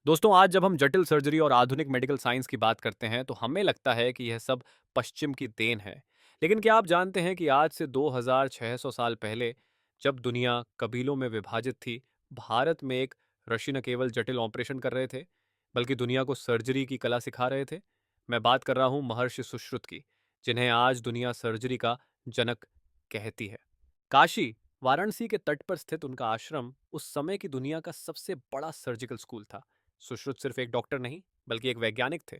दोस्तों, आज जब हम जटिल सर्जरी और आधुनिक मेडिकल साइंस की बात करते हैं तो हमें लगता है कि यह सब पश्चिम की देन है। लेकिन क्या आप जानते हैं कि आज से 2600 साल पहले, जब दुनिया कबीलों में विभाजित थी, भारत में एक ऋषि न केवल जटिल ऑपरेशन कर रहे थे, बल्कि दुनिया को सर्जरी की कला सिखा रहे थे। मैं बात कर रहा हूँ महर्षि सुश्रुत की, जिन्हें आज दुनिया सर्जरी का जनक कहती है। काशी, वाराणसी के तट पर स्थित उनका आश्रम उस समय की दुनिया का सबसे बड़ा सर्जिकल स्कूल था। सुश्रुत सिर्फ एक डॉक्टर नहीं, बल्कि एक वैज्ञानिक थे।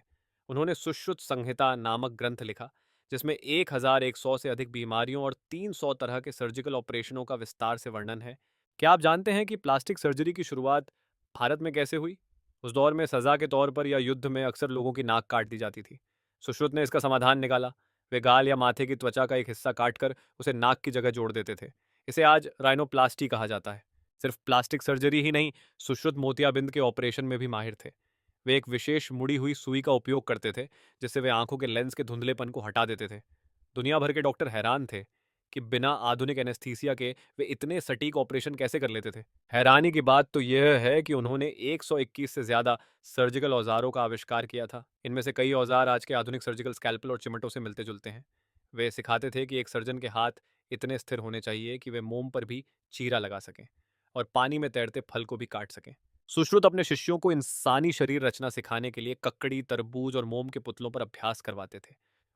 उन्होंने सुश्रुत संहिता नामक ग्रंथ लिखा, जिसमें 1100 से अधिक बीमारियों और 300 तरह के सर्जिकल ऑपरेशनों का विस्तार से वर्णन है। क्या आप जानते हैं कि प्लास्टिक सर्जरी की शुरुआत भारत में कैसे हुई? उस दौर में सजा के तौर पर या युद्ध में अक्सर लोगों की नाक काट दी जाती थी। सुश्रुत ने इसका समाधान निकाला। वे गाल या माथे की त्वचा का एक हिस्सा काटकर उसे नाक की जगह जोड़ देते थे। इसे आज राइनोप्लास्टी कहा जाता है। सिर्फ प्लास्टिक सर्जरी ही नहीं, सुश्रुत मोतियाबिंद के ऑपरेशन में भी माहिर थे। वे एक विशेष मुड़ी हुई सुई का उपयोग करते थे, जिससे वे आंखों के लेंस के धुंधलेपन को हटा देते थे। दुनिया भर के डॉक्टर हैरान थे कि बिना आधुनिक एनेस्थीसिया के वे इतने सटीक ऑपरेशन कैसे कर लेते थे। हैरानी की बात तो यह है कि उन्होंने 121 से ज्यादा सर्जिकल औजारों का आविष्कार किया था। इनमें से कई औजार आज के आधुनिक सर्जिकल स्कैल्पल और चिमटों से मिलते जुलते हैं। वे सिखाते थे कि एक सर्जन के हाथ इतने स्थिर होने चाहिए कि वे मोम पर भी चीरा लगा सकें और पानी में तैरते फल को भी काट सकें। सुश्रुत अपने शिष्यों को इंसानी शरीर रचना सिखाने के लिए ककड़ी, तरबूज और मोम के पुतलों पर अभ्यास करवाते थे।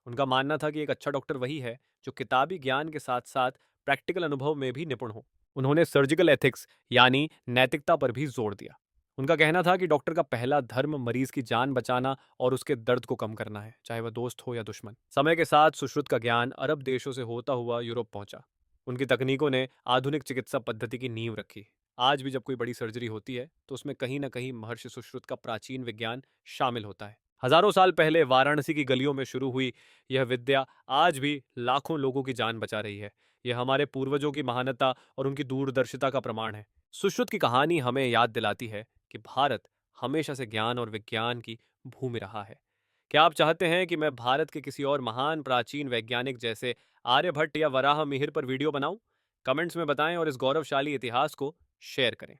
उनका मानना था कि एक अच्छा डॉक्टर वही है जो किताबी ज्ञान के साथ साथ प्रैक्टिकल अनुभव में भी निपुण हो। उन्होंने सर्जिकल एथिक्स यानी नैतिकता पर भी जोर दिया। उनका कहना था कि डॉक्टर का पहला धर्म मरीज की जान बचाना और उसके दर्द को कम करना है, चाहे वह दोस्त हो या दुश्मन। समय के साथ सुश्रुत का ज्ञान अरब देशों से होता हुआ यूरोप पहुंचा। उनकी तकनीकों ने आधुनिक चिकित्सा पद्धति की नींव रखी। आज भी जब कोई बड़ी सर्जरी होती है तो उसमें कहीं ना कहीं महर्षि सुश्रुत का प्राचीन विज्ञान शामिल होता है। हजारों साल पहले वाराणसी की गलियों में शुरू हुई यह विद्या आज भी लाखों लोगों की जान बचा रही है। यह हमारे पूर्वजों की महानता और उनकी दूरदर्शिता का प्रमाण है। सुश्रुत की कहानी हमें याद दिलाती है कि भारत हमेशा से ज्ञान और विज्ञान की भूमि रहा है। क्या आप चाहते हैं कि मैं भारत के किसी और महान प्राचीन वैज्ञानिक जैसे आर्यभट्ट या वराह मिहिर पर वीडियो बनाऊं? कमेंट्स में बताएं और इस गौरवशाली इतिहास को शेयर करें।